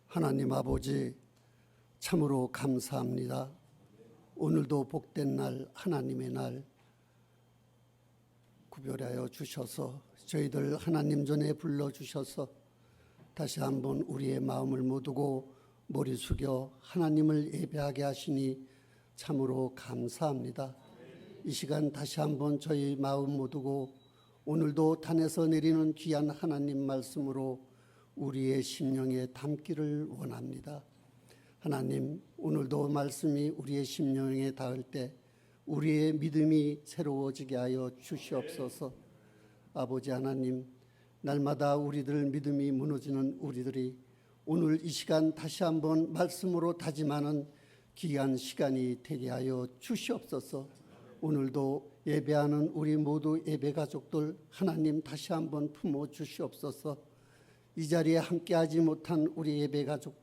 하나님 아버지, 참으로 감사합니다. 오늘도 복된 날, 하나님의 날 구별하여 주셔서 저희들 하나님 전에 불러주셔서 다시 한번 우리의 마음을 모두고 머리 숙여 하나님을 예배하게 하시니 참으로 감사합니다. 이 시간 다시 한번 저희 마음 모두고 오늘도 단에서 내리는 귀한 하나님 말씀으로 우리의 심령에 담기를 원합니다. 하나님, 오늘도 말씀이 우리의 심령에 닿을 때 우리의 믿음이 새로워지게 하여 주시옵소서. 아버지 하나님, 날마다 우리들 믿음이 무너지는 우리들이 오늘 이 시간 다시 한번 말씀으로 다짐하는 귀한 시간이 되게 하여 주시옵소서. 오늘도 예배하는 우리 모두 예배 가족들 하나님 다시 한번 품어 주시옵소서. 이 자리에 함께하지 못한 우리 예배 가족,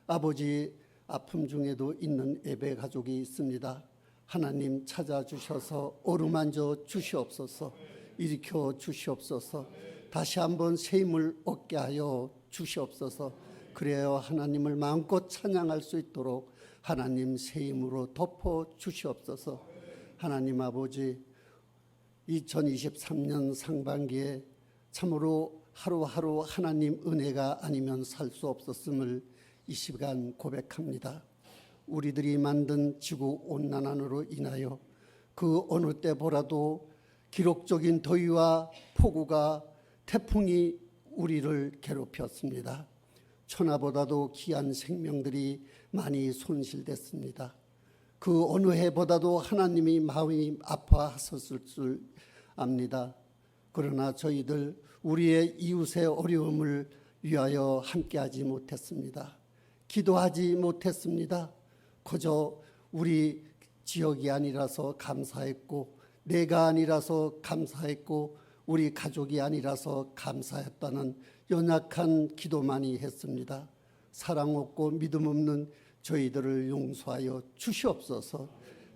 아버지 아픔 중에도 있는 예배 가족이 있습니다. 하나님 찾아주셔서 어루만져 주시옵소서. 일으켜 주시옵소서. 다시 한번 새 힘을 얻게 하여 주시옵소서. 그래야 하나님을 마음껏 찬양할 수 있도록 하나님 새 힘으로 덮어 주시옵소서. 하나님 아버지, 2023년 상반기에 참으로 하루하루 하나님 은혜가 아니면 살 수 없었음을 이 시간 고백합니다. 우리들이 만든 지구온난화로 인하여 그 어느 때 보라도 기록적인 더위와 폭우가 태풍이 우리를 괴롭혔습니다. 천하보다도 귀한 생명들이 많이 손실됐습니다. 그 어느 해보다도 하나님이 마음이 아파하셨을 줄 압니다. 그러나 저희들 우리의 이웃의 어려움을 위하여 함께하지 못했습니다. 기도하지 못했습니다. 그저 우리 지역이 아니라서 감사했고, 내가 아니라서 감사했고, 우리 가족이 아니라서 감사했다는 연약한 기도만이 했습니다. 사랑 없고 믿음 없는 저희들을 용서하여 주시옵소서.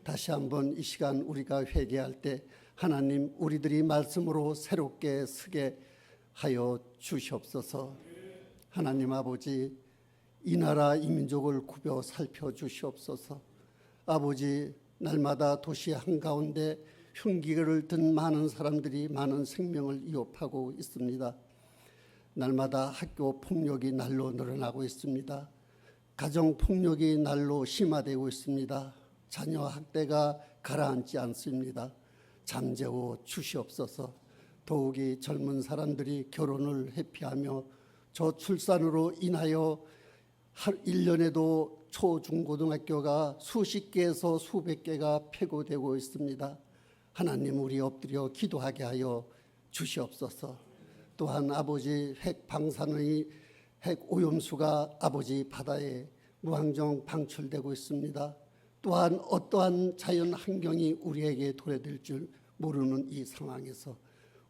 다시 한번 이 시간 우리가 회개할 때 하나님 우리들이 말씀으로 새롭게 서게 하여 주시옵소서. 하나님 아버지, 이 나라 이 민족을 굽여 살펴주시옵소서. 아버지, 날마다 도시 한가운데 흉기를 든 많은 사람들이 많은 생명을 위협하고 있습니다. 날마다 학교 폭력이 날로 늘어나고 있습니다. 가정 폭력이 날로 심화되고 있습니다. 자녀 학대가 가라앉지 않습니다. 잠재워 주시옵소서. 더욱이 젊은 사람들이 결혼을 회피하며 저출산으로 인하여 1년에도 초, 중, 고등학교가 수십 개에서 수백 개가 폐고되고 있습니다. 하나님, 우리 엎드려 기도하게 하여 주시옵소서. 또한 아버지, 핵 방사능의 핵 오염수가 아버지 바다에 무한정 방출되고 있습니다. 또한 어떠한 자연 환경이 우리에게 도래될 줄 모르는 이 상황에서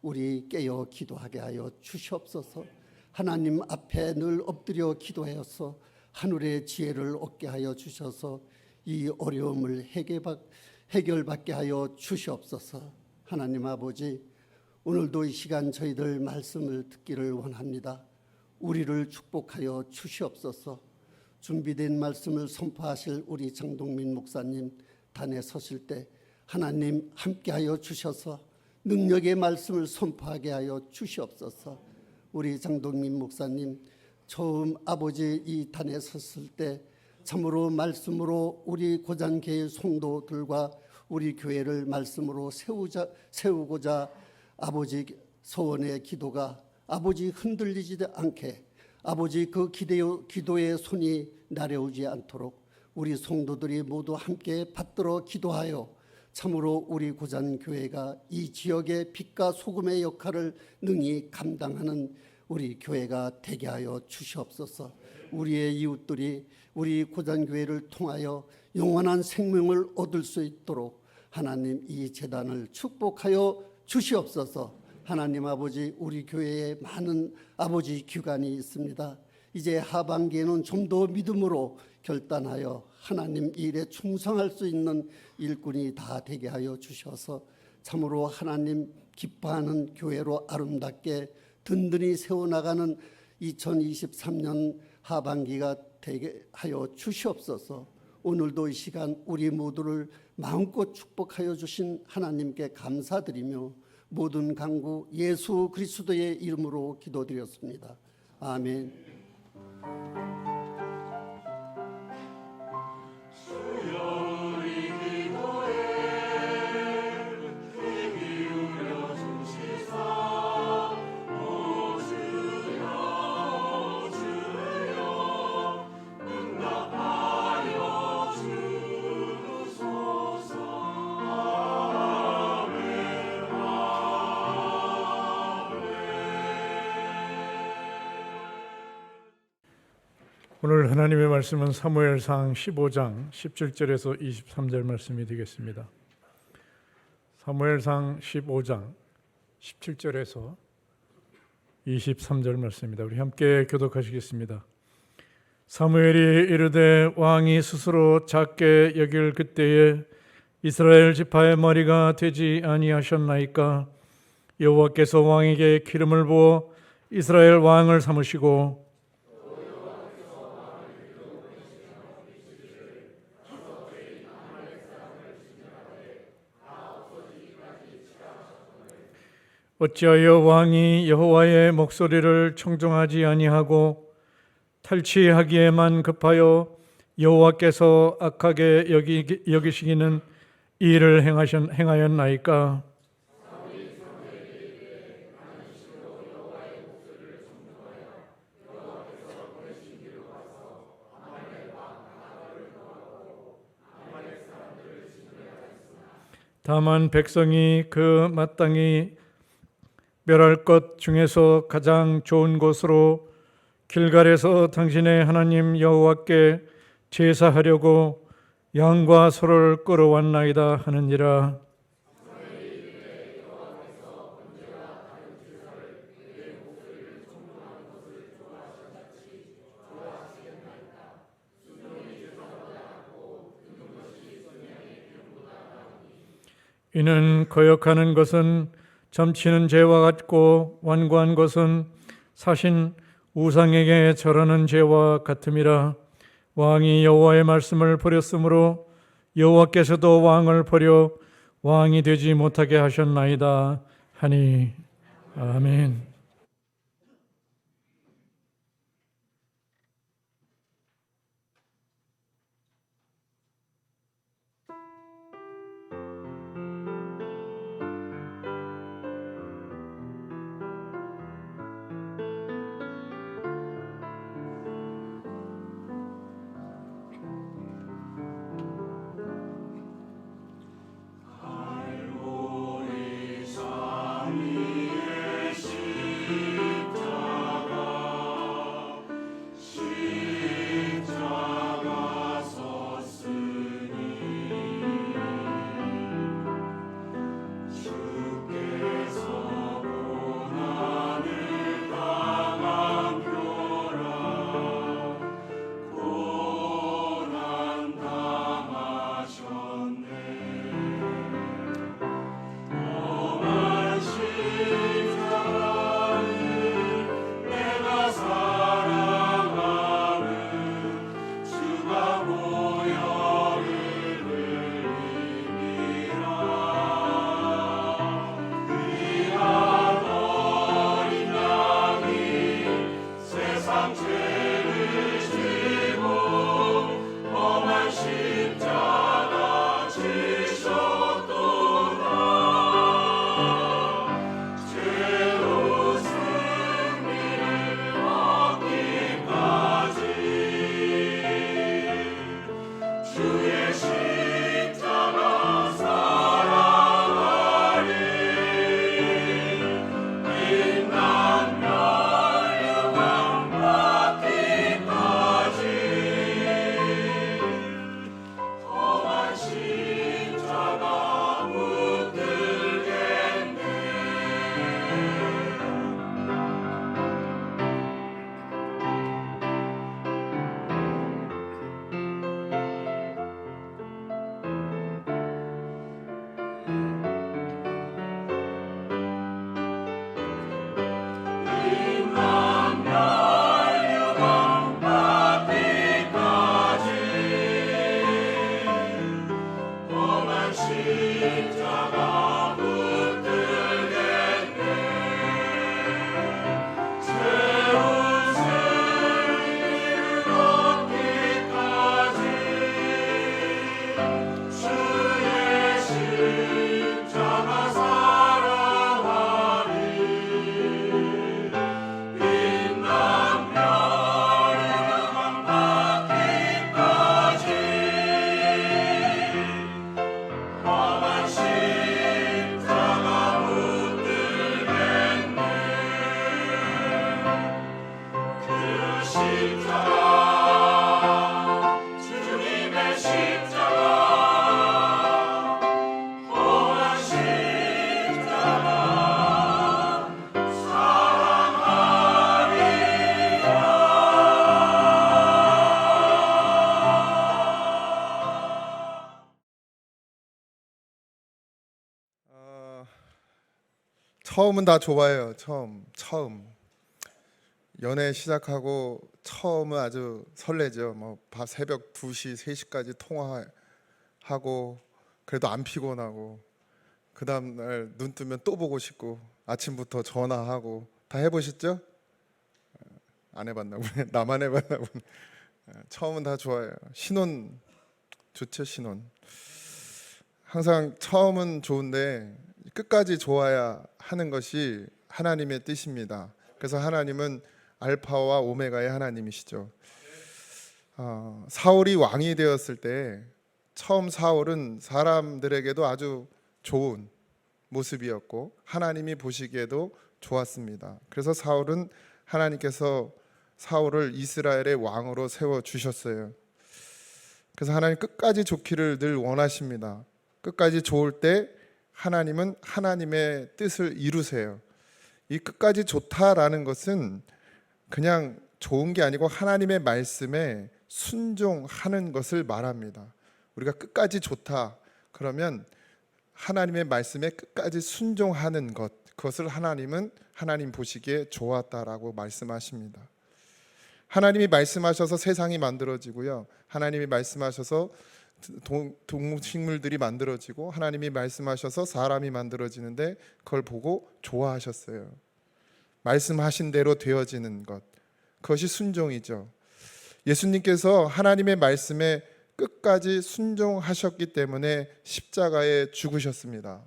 우리 깨어 기도하게 하여 주시옵소서. 하나님 앞에 늘 엎드려 기도하여서 하늘의 지혜를 얻게 하여 주셔서 이 어려움을 해결받게 하여 주시옵소서. 하나님 아버지, 오늘도 이 시간 저희들 말씀을 듣기를 원합니다. 우리를 축복하여 주시옵소서. 준비된 말씀을 선포하실 우리 장동민 목사님 단에 서실 때 하나님 함께하여 주셔서 능력의 말씀을 선포하게 하여 주시옵소서. 우리 장동민 목사님 처음 아버지 이 단에 섰을 때 참으로 말씀으로 우리 고잔교회 성도들과 우리 교회를 말씀으로 세우고자 아버지 소원의 기도가 아버지 흔들리지 않게 아버지 그 기도의 손이 나려오지 않도록 우리 성도들이 모두 함께 받들어 기도하여 참으로 우리 고잔교회가 이 지역의 빛과 소금의 역할을 능히 감당하는 우리 교회가 되게 하여 주시옵소서. 우리의 이웃들이 우리 고잔교회를 통하여 영원한 생명을 얻을 수 있도록 하나님 이 재단을 축복하여 주시옵소서. 하나님 아버지, 우리 교회에 많은 아버지 기관이 있습니다. 이제 하반기에는 좀 더 믿음으로 결단하여 하나님 일에 충성할 수 있는 일꾼이 다 되게 하여 주셔서 참으로 하나님 기뻐하는 교회로 아름답게 든든히 세워나가는 2023년 하반기가 되게 하여 주시옵소서. 오늘도 이 시간 우리 모두를 마음껏 축복하여 주신 하나님께 감사드리며 모든 간구 예수 그리스도의 이름으로 기도드렸습니다. 아멘. 오늘 하나님의 말씀은 사무엘상 15장 17절에서 23절 말씀이 되겠습니다. 사무엘상 15장 17절에서 23절 말씀입니다. 우리 함께 교독하시겠습니다. 사무엘이 이르되 왕이 스스로 작게 여길 그때에 이스라엘 지파의 머리가 되지 아니하셨나이까? 여호와께서 왕에게 기름을 부어 이스라엘 왕을 삼으시고 어찌하여 왕이 여호와의 목소리를 청종하지 아니하고 탈취하기에만 급하여 여호와께서 악하게 여기시기는 이 일을 행하였나이까? 다만 백성이 그 마땅히 멸할 것 중에서 가장 좋은 곳으로 길갈에서 당신의 하나님 여호와께 제사하려고 양과 소를 끌어왔나이다 하느니라. 이는 거역하는 것은 점치는 죄와 같고 완고한 것은 사신 우상에게 절하는 죄와 같음이라. 왕이 여호와의 말씀을 버렸으므로 여호와께서도 왕을 버려 왕이 되지 못하게 하셨나이다 하니. 아멘. 알고리 삼위의 신 처음은 다 좋아요. 처음 연애 시작하고 처음은 아주 설레죠. 뭐 새벽 2시, 3시까지 통화하고 그래도 안 피곤하고 그 다음 날 눈 뜨면 또 보고 싶고 아침부터 전화하고 다 해보셨죠? 안 해봤나 보네. 나만 해봤나 보네. 처음은 다 좋아요. 신혼 좋죠, 신혼. 항상 처음은 좋은데 끝까지 좋아야 하는 것이 하나님의 뜻입니다. 그래서 하나님은 알파와 오메가의 하나님이시죠. 사울이 왕이 되었을 때 처음 사울은 사람들에게도 아주 좋은 모습이었고 하나님이 보시기에도 좋았습니다. 그래서 사울은 하나님께서 사울을 이스라엘의 왕으로 세워 주셨어요. 그래서 하나님 끝까지 좋기를 늘 원하십니다. 끝까지 좋을 때 하나님은 하나님의 뜻을 이루세요. 이 끝까지 좋다라는 것은 그냥 좋은 게 아니고 하나님의 말씀에 순종하는 것을 말합니다. 우리가 끝까지 좋다 그러면 하나님의 말씀에 끝까지 순종하는 것, 그것을 하나님은 하나님 보시기에 좋았다라고 말씀하십니다. 하나님이 말씀하셔서 세상이 만들어지고요, 하나님이 말씀하셔서 동식물들이 만들어지고 하나님이 말씀하셔서 사람이 만들어지는데 그걸 보고 좋아하셨어요. 말씀하신 대로 되어지는 것, 그것이 순종이죠. 예수님께서 하나님의 말씀에 끝까지 순종하셨기 때문에 십자가에 죽으셨습니다.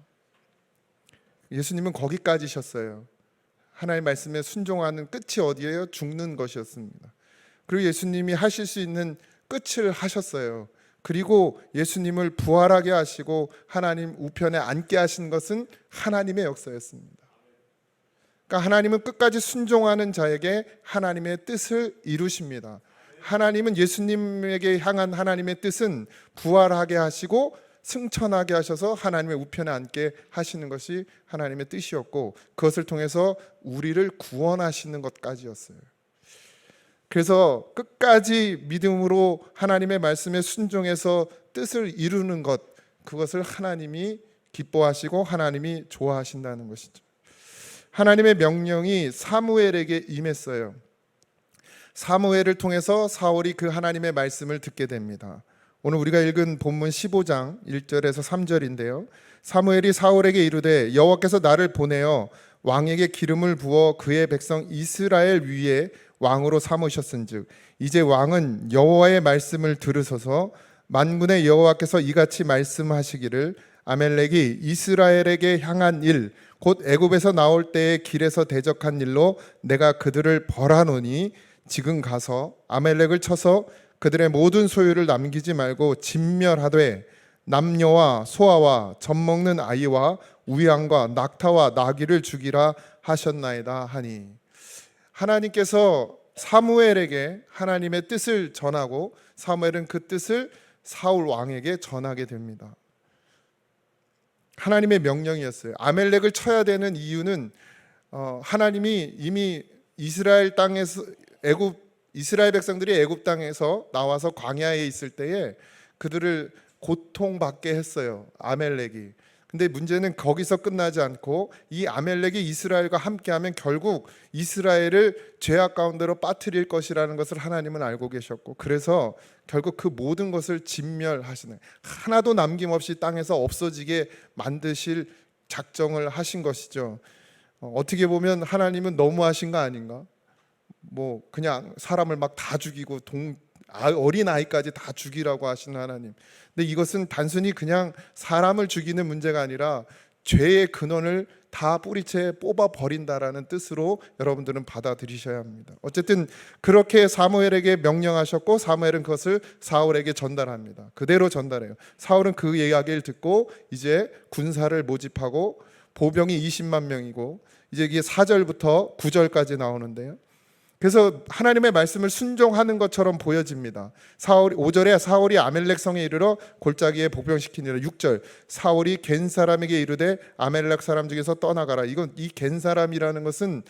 예수님은 거기까지셨어요. 하나님의 말씀에 순종하는 끝이 어디예요? 죽는 것이었습니다. 그리고 예수님이 하실 수 있는 끝을 하셨어요. 그리고 예수님을 부활하게 하시고 하나님 우편에 앉게 하신 것은 하나님의 역사였습니다. 그러니까 하나님은 끝까지 순종하는 자에게 하나님의 뜻을 이루십니다. 하나님은 예수님에게 향한 하나님의 뜻은 부활하게 하시고 승천하게 하셔서 하나님의 우편에 앉게 하시는 것이 하나님의 뜻이었고, 그것을 통해서 우리를 구원하시는 것까지였어요. 그래서 끝까지 믿음으로 하나님의 말씀에 순종해서 뜻을 이루는 것, 그것을 하나님이 기뻐하시고 하나님이 좋아하신다는 것이죠. 하나님의 명령이 사무엘에게 임했어요. 사무엘을 통해서 사울이 그 하나님의 말씀을 듣게 됩니다. 오늘 우리가 읽은 본문 15장 1절에서 3절인데요. 사무엘이 사울에게 이르되 여호와께서 나를 보내어 왕에게 기름을 부어 그의 백성 이스라엘 위에 왕으로 삼으셨은즉 이제 왕은 여호와의 말씀을 들으소서. 만군의 여호와께서 이같이 말씀하시기를 아멜렉이 이스라엘에게 향한 일 곧 애굽에서 나올 때의 길에서 대적한 일로 내가 그들을 벌하노니 지금 가서 아멜렉을 쳐서 그들의 모든 소유를 남기지 말고 진멸하되 남녀와 소아와 젖먹는 아이와 우양과 낙타와 나귀를 죽이라 하셨나이다 하니, 하나님께서 사무엘에게 하나님의 뜻을 전하고 사무엘은 그 뜻을 사울 왕에게 전하게 됩니다. 하나님의 명령이었어요. 아멜렉을 쳐야 되는 이유는 하나님이 이미 이스라엘 땅에서 이스라엘 백성들이 애굽 땅에서 나와서 광야에 있을 때에 그들을 고통받게 했어요, 아멜렉이. 근데 문제는 거기서 끝나지 않고 이 아멜렉이 이스라엘과 함께하면 결국 이스라엘을 죄악 가운데로 빠뜨릴 것이라는 것을 하나님은 알고 계셨고, 그래서 결국 그 모든 것을 진멸하시는, 하나도 남김없이 땅에서 없어지게 만드실 작정을 하신 것이죠. 어떻게 보면 하나님은 너무하신 거 아닌가? 뭐 그냥 사람을 막 다 죽이고 어린 아이까지 다 죽이라고 하시는 하나님. 근데 이것은 단순히 그냥 사람을 죽이는 문제가 아니라 죄의 근원을 다 뿌리채 뽑아 버린다라는 뜻으로 여러분들은 받아들이셔야 합니다. 어쨌든 그렇게 사무엘에게 명령하셨고 사무엘은 그것을 사울에게 전달합니다. 그대로 전달해요. 사울은 그 이야기를 듣고 이제 군사를 모집하고 보병이 20만 명이고, 이제 이게 4절부터 9절까지 나오는데요. 그래서 하나님의 말씀을 순종하는 것처럼 보여집니다. 5절에 사울이 아멜렉 성에 이르러 골짜기에 복병시키니라. 6절 사울이 겐 사람에게 이르되 아멜렉 사람 중에서 떠나가라. 이 겐 사람이라는 것은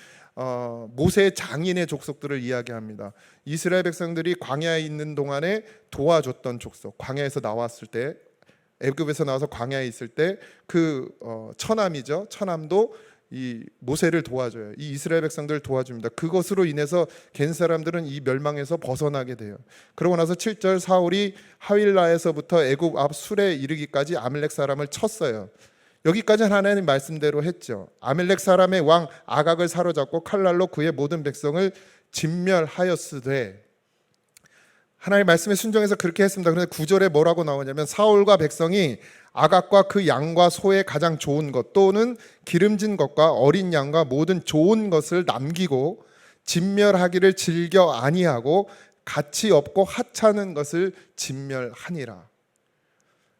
모세의 장인의 족속들을 이야기합니다. 이스라엘 백성들이 광야에 있는 동안에 도와줬던 족속, 광야에서 나왔을 때, 애굽에서 나와서 광야에 있을 때 그 처남이죠. 처남도 이 모세를 도와줘요. 이 이스라엘 백성들을 도와줍니다. 그것으로 인해서 겐 사람들은 이 멸망에서 벗어나게 돼요. 그러고 나서 7절 사울이 하윌라에서부터 애굽 앞 술에 이르기까지 아말렉 사람을 쳤어요. 여기까지는 하나님 말씀대로 했죠. 아말렉 사람의 왕 아각을 사로잡고 칼날로 그의 모든 백성을 진멸하였으되, 하나님 말씀에 순종해서 그렇게 했습니다. 그런데 9절에 뭐라고 나오냐면 사울과 백성이 아각과 그 양과 소의 가장 좋은 것 또는 기름진 것과 어린 양과 모든 좋은 것을 남기고 진멸하기를 즐겨 아니하고 가치 없고 하찮은 것을 진멸하니라.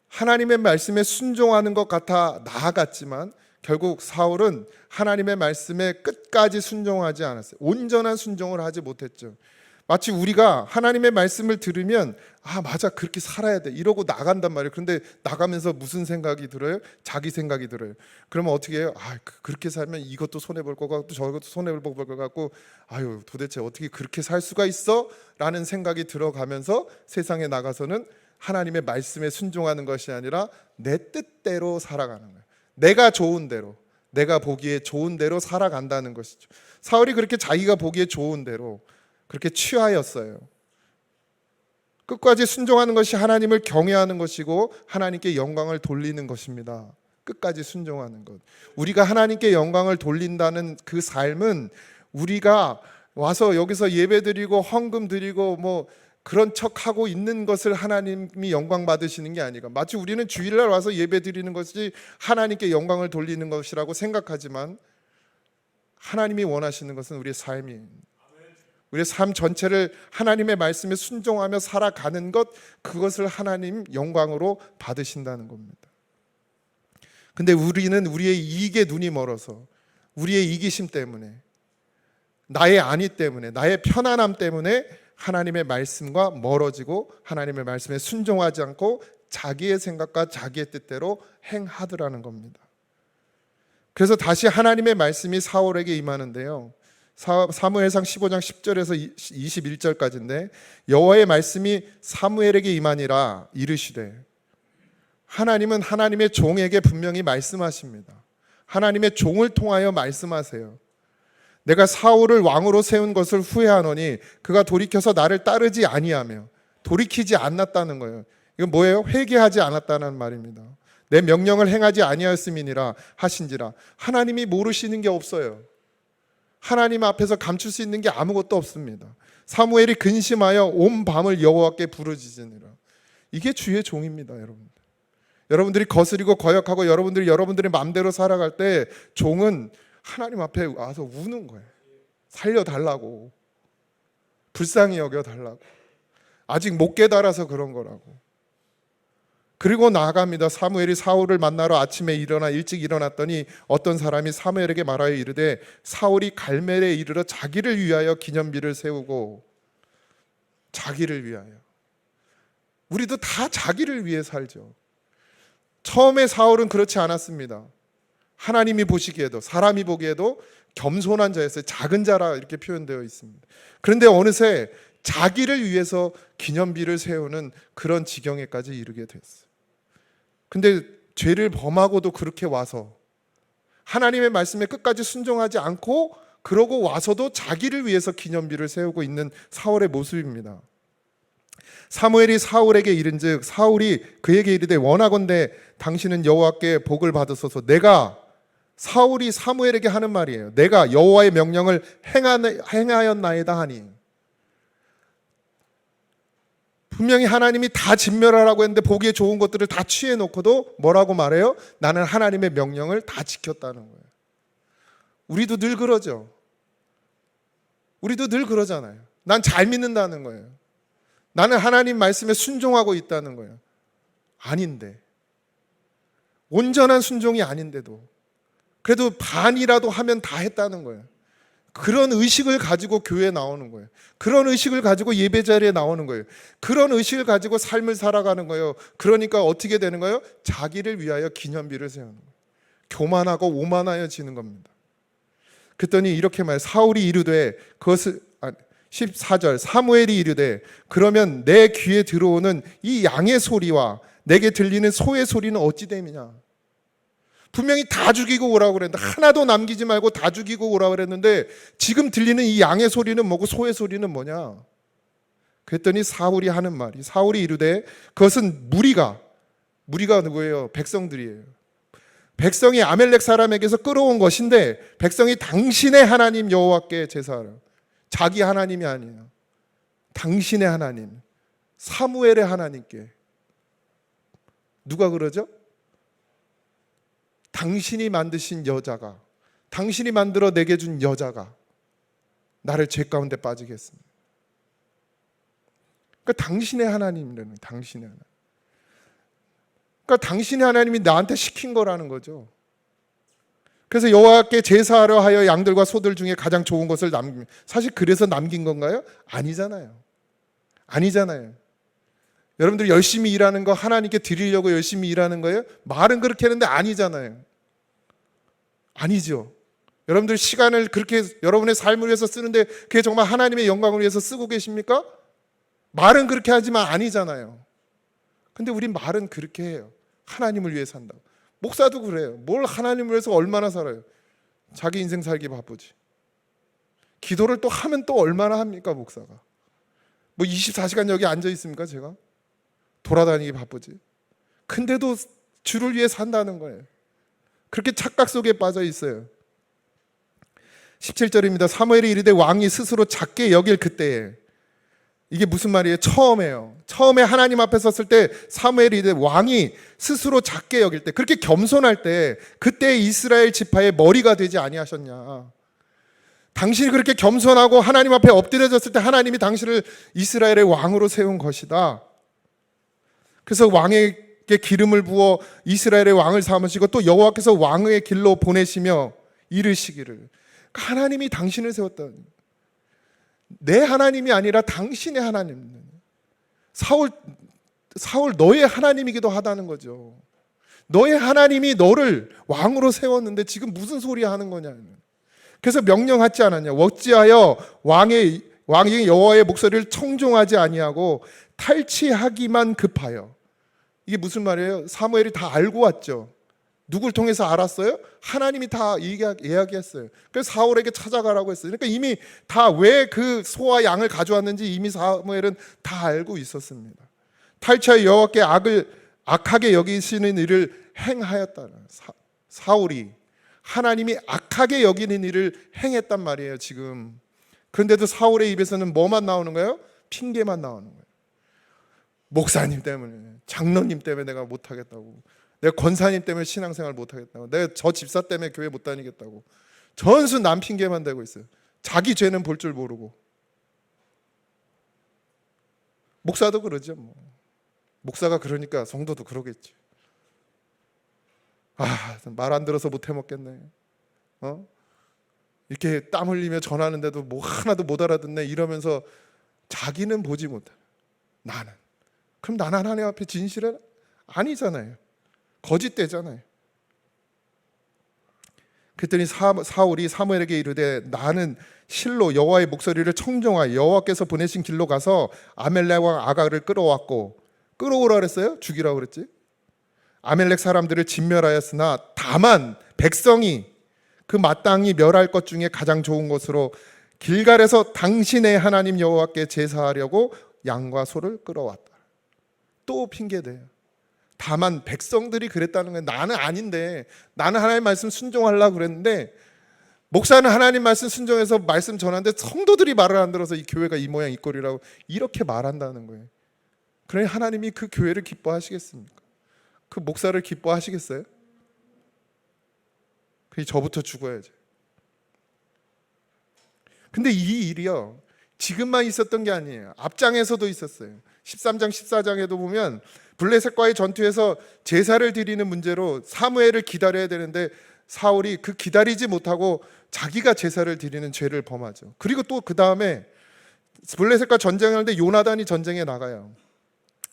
하나님의 말씀에 순종하는 것 같아 나아갔지만 결국 사울은 하나님의 말씀에 끝까지 순종하지 않았어요. 온전한 순종을 하지 못했죠. 마치 우리가 하나님의 말씀을 들으면 맞아, 그렇게 살아야 돼 이러고 나간단 말이에요. 그런데 나가면서 무슨 생각이 들어요? 자기 생각이 들어요. 그러면 어떻게 해요? 그렇게 살면 이것도 손해볼 것 같고 저것도 손해볼 것 같고 도대체 어떻게 그렇게 살 수가 있어? 라는 생각이 들어가면서 세상에 나가서는 하나님의 말씀에 순종하는 것이 아니라 내 뜻대로 살아가는 거예요. 내가 좋은 대로, 내가 보기에 좋은 대로 살아간다는 것이죠. 사울이 그렇게 자기가 보기에 좋은 대로 그렇게 취하였어요. 끝까지 순종하는 것이 하나님을 경외하는 것이고 하나님께 영광을 돌리는 것입니다. 끝까지 순종하는 것. 우리가 하나님께 영광을 돌린다는 그 삶은 우리가 와서 여기서 예배드리고 헌금 드리고 뭐 그런 척하고 있는 것을 하나님이 영광 받으시는 게 아니라, 마치 우리는 주일날 와서 예배드리는 것이 하나님께 영광을 돌리는 것이라고 생각하지만 하나님이 원하시는 것은 우리의 삶이에요. 우리의 삶 전체를 하나님의 말씀에 순종하며 살아가는 것, 그것을 하나님 영광으로 받으신다는 겁니다. 근데 우리는 우리의 이익에 눈이 멀어서, 우리의 이기심 때문에, 나의 안위 때문에, 나의 편안함 때문에 하나님의 말씀과 멀어지고 하나님의 말씀에 순종하지 않고 자기의 생각과 자기의 뜻대로 행하더라는 겁니다. 그래서 다시 하나님의 말씀이 사울에게 임하는데요, 사무엘상 15장 10절에서 21절까지인데, 여호와의 말씀이 사무엘에게 임하니라 이르시되, 하나님은 하나님의 종에게 분명히 말씀하십니다. 하나님의 종을 통하여 말씀하세요. 내가 사울을 왕으로 세운 것을 후회하노니 그가 돌이켜서 나를 따르지 아니하며, 돌이키지 않았다는 거예요. 이건 뭐예요? 회개하지 않았다는 말입니다. 내 명령을 행하지 아니하였음이니라 하신지라. 하나님이 모르시는 게 없어요. 하나님 앞에서 감출 수 있는 게 아무것도 없습니다. 사무엘이 근심하여 온 밤을 여호와께 부르짖으니라. 이게 주의 종입니다, 여러분들. 여러분들이 거스리고 거역하고 여러분들의 마음대로 살아갈 때 종은 하나님 앞에 와서 우는 거예요. 살려달라고, 불쌍히 여겨달라고, 아직 못 깨달아서 그런 거라고. 그리고 나아갑니다. 사무엘이 사울을 만나러 아침에 일찍 일어났더니 어떤 사람이 사무엘에게 말하여 이르되, 사울이 갈멜에 이르러 자기를 위하여 기념비를 세우고. 자기를 위하여. 우리도 다 자기를 위해 살죠. 처음에 사울은 그렇지 않았습니다. 하나님이 보시기에도, 사람이 보기에도 겸손한 자였어요. 작은 자라 이렇게 표현되어 있습니다. 그런데 어느새 자기를 위해서 기념비를 세우는 그런 지경에까지 이르게 됐어요. 근데 죄를 범하고도 그렇게 와서 하나님의 말씀에 끝까지 순종하지 않고, 그러고 와서도 자기를 위해서 기념비를 세우고 있는 사울의 모습입니다. 사무엘이 사울에게 이른즉 사울이 그에게 이르되, 원하건대 당신은 여호와께 복을 받으소서. 사울이 사무엘에게 하는 말이에요. 내가 여호와의 명령을 행하였나이다 하니. 분명히 하나님이 다 진멸하라고 했는데 보기에 좋은 것들을 다 취해놓고도 뭐라고 말해요? 나는 하나님의 명령을 다 지켰다는 거예요. 우리도 늘 그러죠. 우리도 늘 그러잖아요. 난 잘 믿는다는 거예요. 나는 하나님 말씀에 순종하고 있다는 거예요. 아닌데, 온전한 순종이 아닌데도 그래도 반이라도 하면 다 했다는 거예요. 그런 의식을 가지고 교회에 나오는 거예요. 그런 의식을 가지고 예배 자리에 나오는 거예요. 그런 의식을 가지고 삶을 살아가는 거예요. 그러니까 어떻게 되는 거예요? 자기를 위하여 기념비를 세우는 거예요. 교만하고 오만하여지는 겁니다. 그랬더니 이렇게 말해요. 사울이 이르되, 그것을 14절 사무엘이 이르되, 그러면 내 귀에 들어오는 이 양의 소리와 내게 들리는 소의 소리는 어찌 됨이냐. 분명히 다 죽이고 오라고 그랬는데, 하나도 남기지 말고 다 죽이고 오라고 그랬는데 지금 들리는 이 양의 소리는 뭐고 소의 소리는 뭐냐? 그랬더니 사울이 하는 말이, 사울이 이르되 그것은 무리가 누구예요? 백성들이에요. 백성이 아멜렉 사람에게서 끌어온 것인데 백성이 당신의 하나님 여호와께 제사하라. 자기 하나님이 아니에요. 당신의 하나님, 사무엘의 하나님께. 누가 그러죠? 당신이 만드신 여자가, 당신이 만들어 내게 준 여자가 나를 죄 가운데 빠지게 했습니다. 그러니까 당신의 하나님이라는, 당신의 하나님. 그러니까 당신의 하나님이 나한테 시킨 거라는 거죠. 그래서 여호와께 제사하려 하여 양들과 소들 중에 가장 좋은 것을 남깁니다. 사실 그래서 남긴 건가요? 아니잖아요. 아니잖아요. 여러분들이 열심히 일하는 거 하나님께 드리려고 열심히 일하는 거예요? 말은 그렇게 했는데 아니잖아요. 아니죠. 여러분들 시간을 그렇게 여러분의 삶을 위해서 쓰는데 그게 정말 하나님의 영광을 위해서 쓰고 계십니까? 말은 그렇게 하지만 아니잖아요. 근데 우린 말은 그렇게 해요. 하나님을 위해 산다고. 목사도 그래요. 뭘 하나님을 위해서 얼마나 살아요. 자기 인생 살기 바쁘지. 기도를 또 하면 또 얼마나 합니까, 목사가. 뭐 24시간 여기 앉아 있습니까, 제가? 돌아다니기 바쁘지. 근데도 주를 위해 산다는 거예요. 그렇게 착각 속에 빠져 있어요. 17절입니다. 사무엘이 이르되 왕이 스스로 작게 여길 그때에. 이게 무슨 말이에요? 처음에요. 처음에 하나님 앞에 섰을 때 사무엘이 이르되 왕이 스스로 작게 여길 때, 그렇게 겸손할 때, 그때 이스라엘 지파의 머리가 되지 아니하셨냐. 당신이 그렇게 겸손하고 하나님 앞에 엎드려졌을 때 하나님이 당신을 이스라엘의 왕으로 세운 것이다. 그래서 왕에게 기름을 부어 이스라엘의 왕을 삼으시고 또 여호와께서 왕의 길로 보내시며 이르시기를. 하나님이 당신을 세웠다. 내 하나님이 아니라 당신의 하나님. 사울 너의 하나님이기도 하다는 거죠. 너의 하나님이 너를 왕으로 세웠는데 지금 무슨 소리 하는 거냐. 그래서 명령하지 않았냐. 어찌하여 왕이 여호와의 목소리를 청종하지 아니하고 탈취하기만 급하여. 이게 무슨 말이에요? 사무엘이 다 알고 왔죠. 누굴 통해서 알았어요? 하나님이 다 이야기했어요. 그래서 사울에게 찾아가라고 했어요. 그러니까 이미 다 왜 그 소와 양을 가져왔는지 이미 사무엘은 다 알고 있었습니다. 탈취하여 여호와께 악하게 여기시는 일을 행하였다는, 사울이 하나님이 악하게 여기는 일을 행했단 말이에요, 지금. 그런데도 사울의 입에서는 뭐만 나오는 거예요? 핑계만 나오는 거예요. 목사님 때문에, 장로님 때문에 내가 못하겠다고, 내가 권사님 때문에 신앙생활 못하겠다고, 내가 저 집사 때문에 교회 못 다니겠다고, 전수 남 핑계만 대고 있어요. 자기 죄는 볼 줄 모르고. 목사도 그러죠, 뭐. 목사가 그러니까 성도도 그러겠지. 말 안 들어서 못 해먹겠네. 이렇게 땀 흘리며 전하는데도 뭐 하나도 못 알아듣네 이러면서 자기는 보지 못해. 나는. 그럼 나는 하나님 앞에 진실은 아니잖아요. 거짓되잖아요. 그랬더니 사울이 사무엘에게 이르되 나는 실로 여호와의 목소리를 청종하여 여호와께서 보내신 길로 가서 아멜렉 왕 아각을 끌어오라 그랬어요? 죽이라고 그랬지? 아멜렉 사람들을 진멸하였으나 다만 백성이 그 마땅히 멸할 것 중에 가장 좋은 것으로 길갈에서 당신의 하나님 여호와께 제사하려고 양과 소를 끌어왔다. 또 핑계대요. 다만 백성들이 그랬다는 거예요. 나는 아닌데, 나는 하나님 말씀 순종하려고 그랬는데, 목사는 하나님 말씀 순종해서 말씀 전하는데 성도들이 말을 안 들어서 이 교회가 이 모양 이 꼴이라고 이렇게 말한다는 거예요. 그러니 하나님이 그 교회를 기뻐하시겠습니까? 그 목사를 기뻐하시겠어요? 그게 저부터 죽어야죠. 근데 이 일이요, 지금만 있었던 게 아니에요. 앞장에서도 있었어요. 13장 14장에도 보면 블레셋과의 전투에서 제사를 드리는 문제로 사무엘을 기다려야 되는데 사울이 그 기다리지 못하고 자기가 제사를 드리는 죄를 범하죠. 그리고 또 그 다음에 블레셋과 전쟁하는데 요나단이 전쟁에 나가요.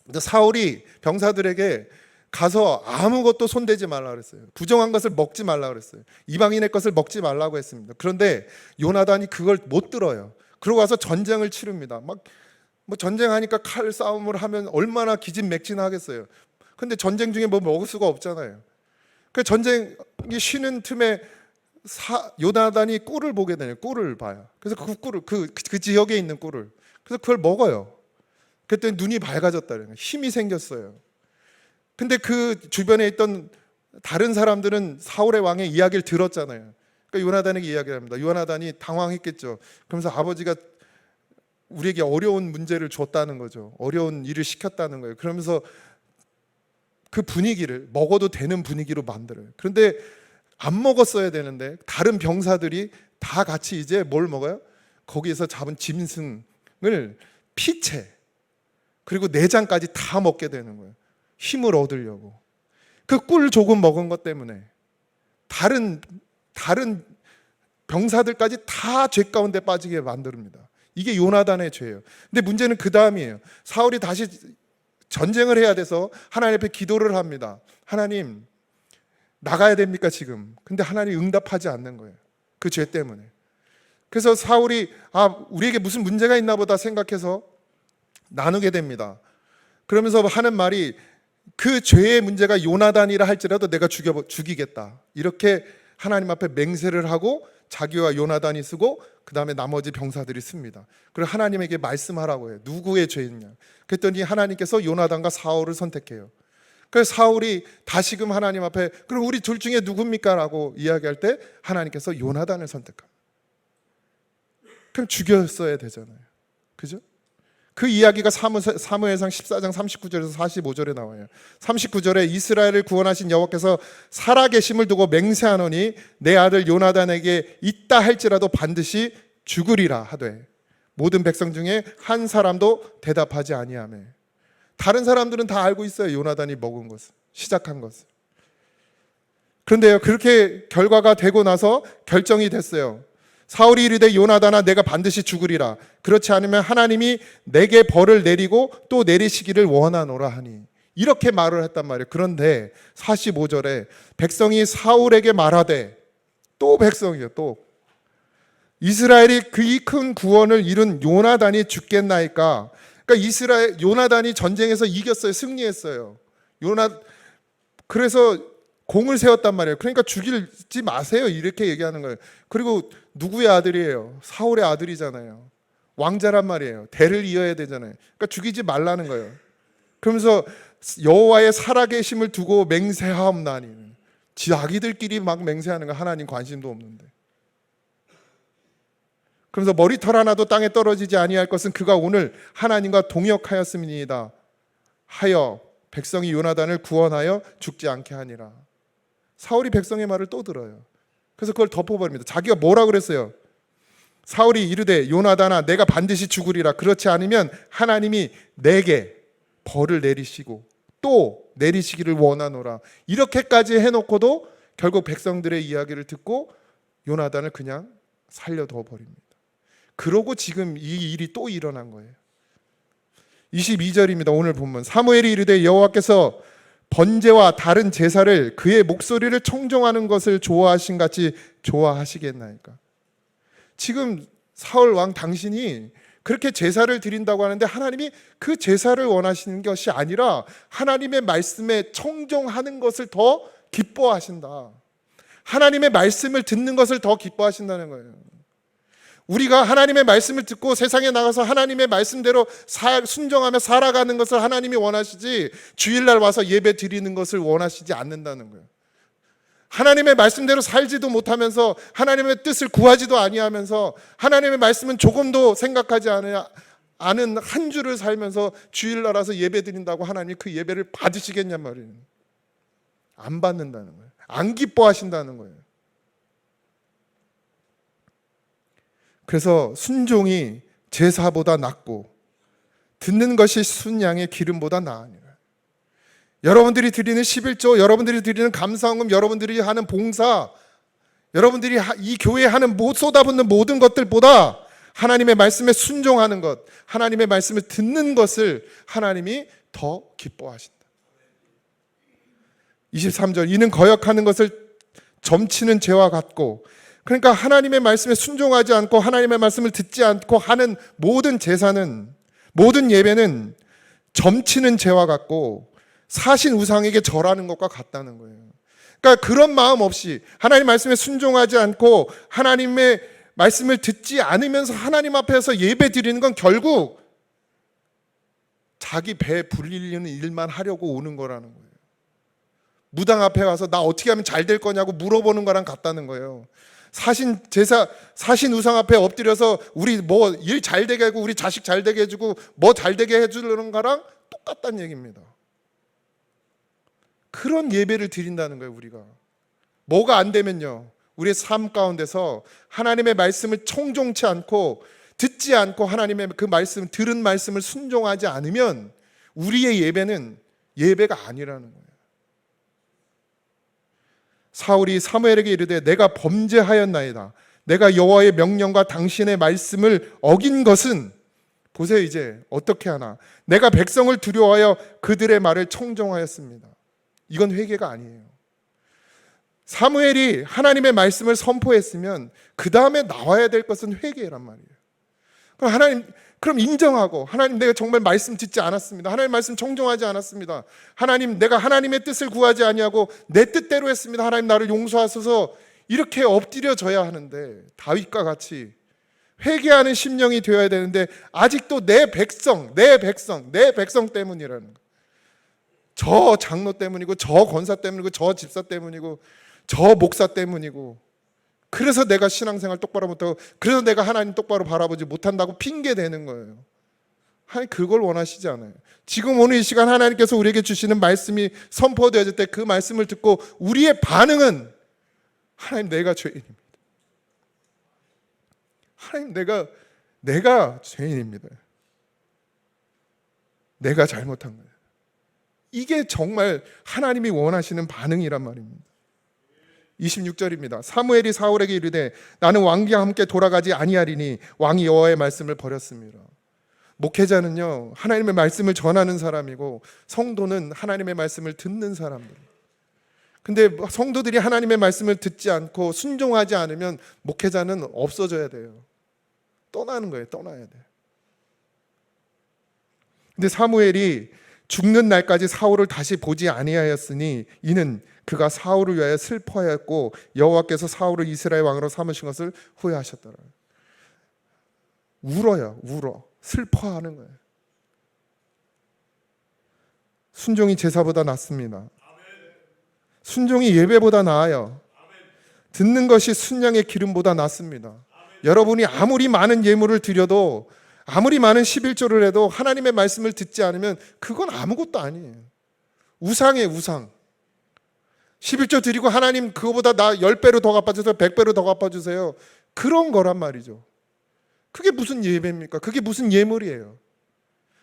근데 사울이 병사들에게 가서 아무것도 손대지 말라 그랬어요. 부정한 것을 먹지 말라 그랬어요. 이방인의 것을 먹지 말라고 했습니다. 그런데 요나단이 그걸 못 들어요. 그러고 와서 전쟁을 치릅니다. 막 뭐 전쟁하니까 칼 싸움을 하면 얼마나 기진맥진하겠어요. 근데 전쟁 중에 뭐 먹을 수가 없잖아요. 그 전쟁이 쉬는 틈에 요나단이 꿀을 보게 되네요. 꿀을 봐요. 그래서 그 꿀을 그 지역에 있는 꿀을, 그래서 그걸 먹어요. 그랬더니 눈이 밝아졌다. 힘이 생겼어요. 근데 그 주변에 있던 다른 사람들은 사울의 왕의 이야기를 들었잖아요. 그러니까 요나단에게 이야기를 합니다. 요나단이 당황했겠죠. 그러면서 아버지가 우리에게 어려운 문제를 줬다는 거죠. 어려운 일을 시켰다는 거예요. 그러면서 그 분위기를, 먹어도 되는 분위기로 만들어요. 그런데 안 먹었어야 되는데 다른 병사들이 다 같이 이제 뭘 먹어요? 거기에서 잡은 짐승을 피채 그리고 내장까지 다 먹게 되는 거예요. 힘을 얻으려고. 그 꿀 조금 먹은 것 때문에 다른 병사들까지 다 죄 가운데 빠지게 만듭니다. 이게 요나단의 죄예요. 근데 문제는 그 다음이에요. 사울이 다시 전쟁을 해야 돼서 하나님 앞에 기도를 합니다. 하나님, 나가야 됩니까 지금? 근데 하나님 응답하지 않는 거예요. 그 죄 때문에. 그래서 사울이 우리에게 무슨 문제가 있나 보다 생각해서 나누게 됩니다. 그러면서 하는 말이, 그 죄의 문제가 요나단이라 할지라도 내가 죽이겠다. 이렇게 하나님 앞에 맹세를 하고 자기와 요나단이 쓰고 그 다음에 나머지 병사들이 씁니다. 그리고 하나님에게 말씀하라고 해요. 누구의 죄냐? 그랬더니 하나님께서 요나단과 사울을 선택해요. 그래서 사울이 다시금 하나님 앞에, 그럼 우리 둘 중에 누굽니까? 라고 이야기할 때 하나님께서 요나단을 선택합니다. 그럼 죽였어야 되잖아요. 그죠? 그 이야기가 사무엘상 14장 39절에서 45절에 나와요. 39절에 이스라엘을 구원하신 여호와께서 살아계심을 두고 맹세하노니 내 아들 요나단에게 있다 할지라도 반드시 죽으리라 하되 모든 백성 중에 한 사람도 대답하지 아니하며. 다른 사람들은 다 알고 있어요. 요나단이 먹은 것을, 시작한 것을. 그런데요, 그렇게 결과가 되고 나서 결정이 됐어요. 사울이 이르되 요나단아 내가 반드시 죽으리라. 그렇지 않으면 하나님이 내게 벌을 내리고 또 내리시기를 원하노라 하니. 이렇게 말을 했단 말이에요. 그런데 45절에 백성이 사울에게 말하되, 또 백성이요, 또 이스라엘이 그 큰 구원을 이룬 요나단이 죽겠나이까. 그러니까 요나단이 전쟁에서 이겼어요. 승리했어요. 그래서 공을 세웠단 말이에요. 그러니까 죽이지 마세요. 이렇게 얘기하는 거예요. 그리고 누구의 아들이에요? 사울의 아들이잖아요. 왕자란 말이에요. 대를 이어야 되잖아요. 그러니까 죽이지 말라는 거예요. 그러면서 여호와의 살아계심을 두고 맹세하옵나니. 자기들끼리 막 맹세하는 거, 하나님 관심도 없는데. 그러면서 머리털 하나도 땅에 떨어지지 아니할 것은 그가 오늘 하나님과 동역하였음이니이다 하여 백성이 요나단을 구원하여 죽지 않게 하니라. 사울이 백성의 말을 또 들어요. 그래서 그걸 덮어버립니다. 자기가 뭐라 그랬어요? 사울이 이르되 요나단아 내가 반드시 죽으리라. 그렇지 않으면 하나님이 내게 벌을 내리시고 또 내리시기를 원하노라. 이렇게까지 해놓고도 결국 백성들의 이야기를 듣고 요나단을 그냥 살려둬 버립니다. 그러고 지금 이 일이 또 일어난 거예요. 22절입니다. 오늘 본문. 사무엘이 이르되 여호와께서 번제와 다른 제사를 그의 목소리를 청종하는 것을 좋아하신 같이 좋아하시겠나이까. 지금 사울 왕 당신이 그렇게 제사를 드린다고 하는데 하나님이 그 제사를 원하시는 것이 아니라 하나님의 말씀에 청종하는 것을 더 기뻐하신다. 하나님의 말씀을 듣는 것을 더 기뻐하신다는 거예요. 우리가 하나님의 말씀을 듣고 세상에 나가서 하나님의 말씀대로 순종하며 살아가는 것을 하나님이 원하시지, 주일날 와서 예배 드리는 것을 원하시지 않는다는 거예요. 하나님의 말씀대로 살지도 못하면서 하나님의 뜻을 구하지도 아니하면서 하나님의 말씀은 조금도 생각하지 않은 한 주를 살면서 주일날 와서 예배 드린다고 하나님이 그 예배를 받으시겠냔 말이에요. 안 받는다는 거예요. 안 기뻐하신다는 거예요. 그래서 순종이 제사보다 낫고 듣는 것이 순양의 기름보다 나으니라. 여러분들이 드리는 11조, 여러분들이 드리는 감사헌금, 여러분들이 하는 봉사, 여러분들이 이 교회에 하는 쏟아붓는 모든 것들보다 하나님의 말씀에 순종하는 것, 하나님의 말씀을 듣는 것을 하나님이 더 기뻐하신다. 23절, 이는 거역하는 것을 점치는 죄와 같고, 그러니까 하나님의 말씀에 순종하지 않고 하나님의 말씀을 듣지 않고 하는 모든 제사는, 모든 예배는 점치는 죄와 같고 사신 우상에게 절하는 것과 같다는 거예요. 그러니까 그런 마음 없이 하나님 말씀에 순종하지 않고 하나님의 말씀을 듣지 않으면서 하나님 앞에서 예배 드리는 건 결국 자기 배 불리는 일만 하려고 오는 거라는 거예요. 무당 앞에 가서 나 어떻게 하면 잘 될 거냐고 물어보는 거랑 같다는 거예요. 사신 우상 앞에 엎드려서 우리 뭐 일 잘 되게 하고 우리 자식 잘 되게 해주고 뭐 잘 되게 해주는 거랑 똑같다는 얘기입니다. 그런 예배를 드린다는 거예요. 우리가 뭐가 안 되면요, 우리의 삶 가운데서 하나님의 말씀을 청종치 않고 듣지 않고 하나님의 그 말씀, 들은 말씀을 순종하지 않으면 우리의 예배는 예배가 아니라는 거예요. 사울이 사무엘에게 이르되 내가 범죄하였나이다. 내가 여호와의 명령과 당신의 말씀을 어긴 것은, 보세요, 이제 어떻게 하나, 내가 백성을 두려워하여 그들의 말을 청종하였습니다. 이건 회개가 아니에요. 사무엘이 하나님의 말씀을 선포했으면 그 다음에 나와야 될 것은 회개란 말이에요. 그럼 하나님, 그럼 인정하고, 하나님 내가 정말 말씀 듣지 않았습니다. 하나님 말씀 청종하지 않았습니다. 하나님 내가 하나님의 뜻을 구하지 아니하고 내 뜻대로 했습니다. 하나님 나를 용서하소서, 이렇게 엎드려져야 하는데, 다윗과 같이 회개하는 심령이 되어야 되는데 아직도 내 백성 때문이라는 거예요. 저 장로 때문이고 저 권사 때문이고 저 집사 때문이고 저 목사 때문이고, 그래서 내가 신앙생활 똑바로 못하고 그래서 내가 하나님 똑바로 바라보지 못한다고 핑계대는 거예요. 하나님 그걸 원하시지 않아요. 지금 오늘 이 시간 하나님께서 우리에게 주시는 말씀이 선포되어질 때 그 말씀을 듣고 우리의 반응은, 하나님 내가 죄인입니다. 하나님 내가 죄인입니다. 내가 잘못한 거예요. 이게 정말 하나님이 원하시는 반응이란 말입니다. 26절입니다. 사무엘이 사울에게 이르되 나는 왕기와 함께 돌아가지 아니하리니 왕이 여호와의 말씀을 버렸습니다. 목회자는요, 하나님의 말씀을 전하는 사람이고 성도는 하나님의 말씀을 듣는 사람들. 근데 성도들이 하나님의 말씀을 듣지 않고 순종하지 않으면 목회자는 없어져야 돼요. 떠나는 거예요. 떠나야 돼. 근데 사무엘이 죽는 날까지 사울을 다시 보지 아니하였으니 이는 그가 사울을 위하여 슬퍼하였고 여호와께서 사울을 이스라엘 왕으로 삼으신 것을 후회하셨더라. 울어요. 울어. 슬퍼하는 거예요. 순종이 제사보다 낫습니다. 순종이 예배보다 나아요. 듣는 것이 순양의 기름보다 낫습니다. 여러분이 아무리 많은 예물을 드려도, 아무리 많은 11조를 해도 하나님의 말씀을 듣지 않으면 그건 아무것도 아니에요. 우상이에요. 우상. 11조 드리고 하나님 그거보다 나 10배로 더 갚아주세요, 100배로 더 갚아주세요, 그런 거란 말이죠. 그게 무슨 예배입니까? 그게 무슨 예물이에요?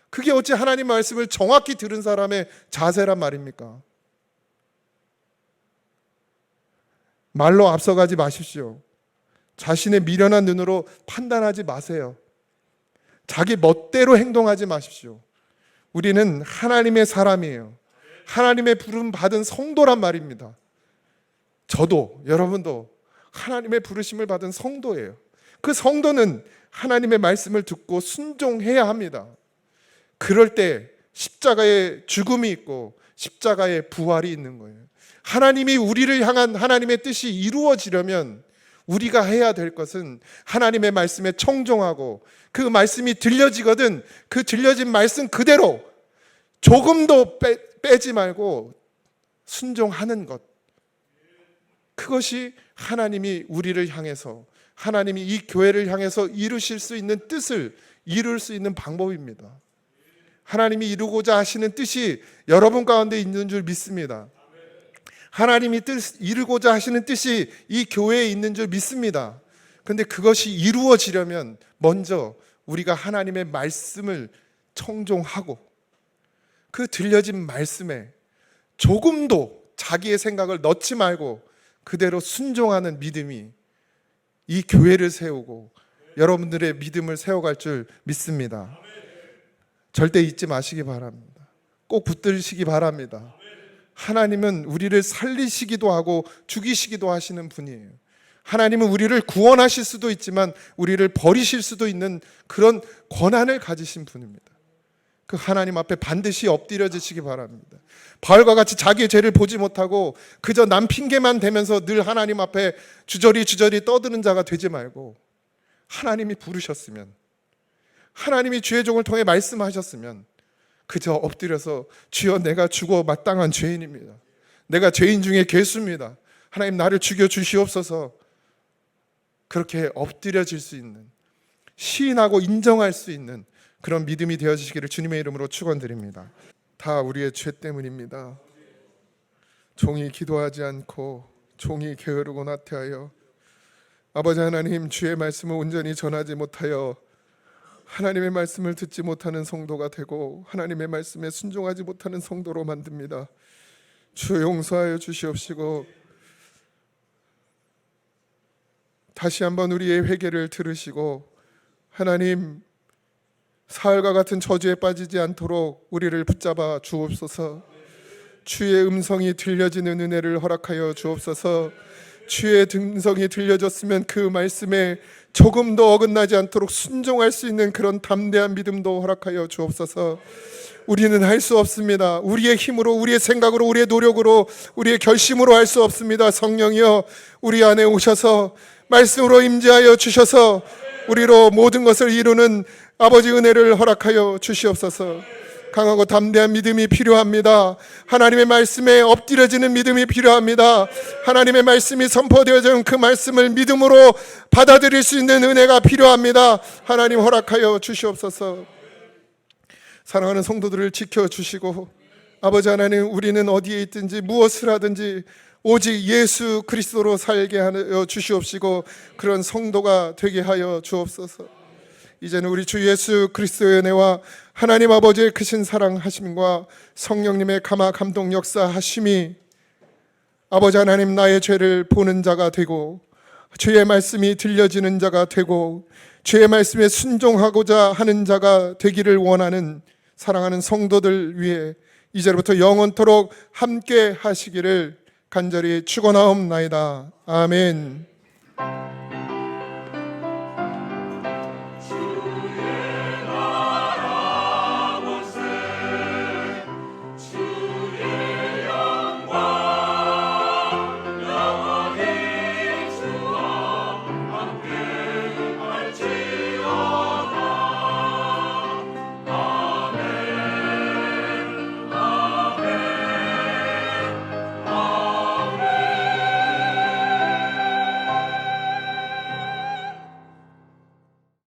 그게 어찌 하나님 말씀을 정확히 들은 사람의 자세란 말입니까? 말로 앞서가지 마십시오. 자신의 미련한 눈으로 판단하지 마세요. 자기 멋대로 행동하지 마십시오. 우리는 하나님의 사람이에요. 하나님의 부름 받은 성도란 말입니다. 저도, 여러분도 하나님의 부르심을 받은 성도예요. 그 성도는 하나님의 말씀을 듣고 순종해야 합니다. 그럴 때 십자가의 죽음이 있고 십자가의 부활이 있는 거예요. 하나님이 우리를 향한 하나님의 뜻이 이루어지려면 우리가 해야 될 것은 하나님의 말씀에 청종하고, 그 말씀이 들려지거든 그 들려진 말씀 그대로 조금도 빼지 말고 순종하는 것. 그것이 하나님이 우리를 향해서, 하나님이 이 교회를 향해서 이루실 수 있는 뜻을 이룰 수 있는 방법입니다. 하나님이 이루고자 하시는 뜻이 여러분 가운데 있는 줄 믿습니다. 하나님이 이루고자 하시는 뜻이 이 교회에 있는 줄 믿습니다. 그런데 그것이 이루어지려면 먼저 우리가 하나님의 말씀을 청종하고 그 들려진 말씀에 조금도 자기의 생각을 넣지 말고 그대로 순종하는 믿음이 이 교회를 세우고 여러분들의 믿음을 세워갈 줄 믿습니다. 절대 잊지 마시기 바랍니다. 꼭 붙들으시기 바랍니다. 하나님은 우리를 살리시기도 하고 죽이시기도 하시는 분이에요. 하나님은 우리를 구원하실 수도 있지만 우리를 버리실 수도 있는 그런 권한을 가지신 분입니다. 그 하나님 앞에 반드시 엎드려지시기 바랍니다. 바울과 같이 자기의 죄를 보지 못하고 그저 남 핑계만 대면서 늘 하나님 앞에 주저리 떠드는 자가 되지 말고, 하나님이 부르셨으면, 하나님이 주의 종을 통해 말씀하셨으면 그저 엎드려서 주여 내가 죽어 마땅한 죄인입니다. 내가 죄인 중에 괴수입니다. 하나님 나를 죽여 주시옵소서. 그렇게 엎드려질 수 있는, 시인하고 인정할 수 있는 그런 믿음이 되어지시기를 주님의 이름으로 축원드립니다. 다 우리의 죄 때문입니다. 종이 기도하지 않고 종이 게으르고 나태하여 아버지 하나님 주의 말씀을 온전히 전하지 못하여 하나님의 말씀을 듣지 못하는 성도가 되고 하나님의 말씀에 순종하지 못하는 성도로 만듭니다. 주 용서하여 주시옵시고 다시 한번 우리의 회개를 들으시고 하나님 사흘과 같은 저주에 빠지지 않도록 우리를 붙잡아 주옵소서. 주의 음성이 들려지는 은혜를 허락하여 주옵소서. 주의 음성이 들려졌으면 그 말씀에 조금도 어긋나지 않도록 순종할 수 있는 그런 담대한 믿음도 허락하여 주옵소서. 우리는 할 수 없습니다. 우리의 힘으로, 우리의 생각으로, 우리의 노력으로, 우리의 결심으로 할 수 없습니다. 성령이여 우리 안에 오셔서 말씀으로 임재하여 주셔서 우리로 모든 것을 이루는 아버지 은혜를 허락하여 주시옵소서. 강하고 담대한 믿음이 필요합니다. 하나님의 말씀에 엎드려지는 믿음이 필요합니다. 하나님의 말씀이 선포되어진 그 말씀을 믿음으로 받아들일 수 있는 은혜가 필요합니다. 하나님 허락하여 주시옵소서. 사랑하는 성도들을 지켜주시고 아버지 하나님, 우리는 어디에 있든지 무엇을 하든지 오직 예수 그리스도로 살게 하여 주시옵시고 그런 성도가 되게 하여 주옵소서. 이제는 우리 주 예수 그리스도의 은혜와 하나님 아버지의 크신 사랑하심과 성령님의 감화 감동 역사하심이 아버지 하나님 나의 죄를 보는 자가 되고 주의 말씀이 들려지는 자가 되고 주의 말씀에 순종하고자 하는 자가 되기를 원하는 사랑하는 성도들 위해 이제부터 영원토록 함께 하시기를 간절히 축원하옵나이다. 아멘.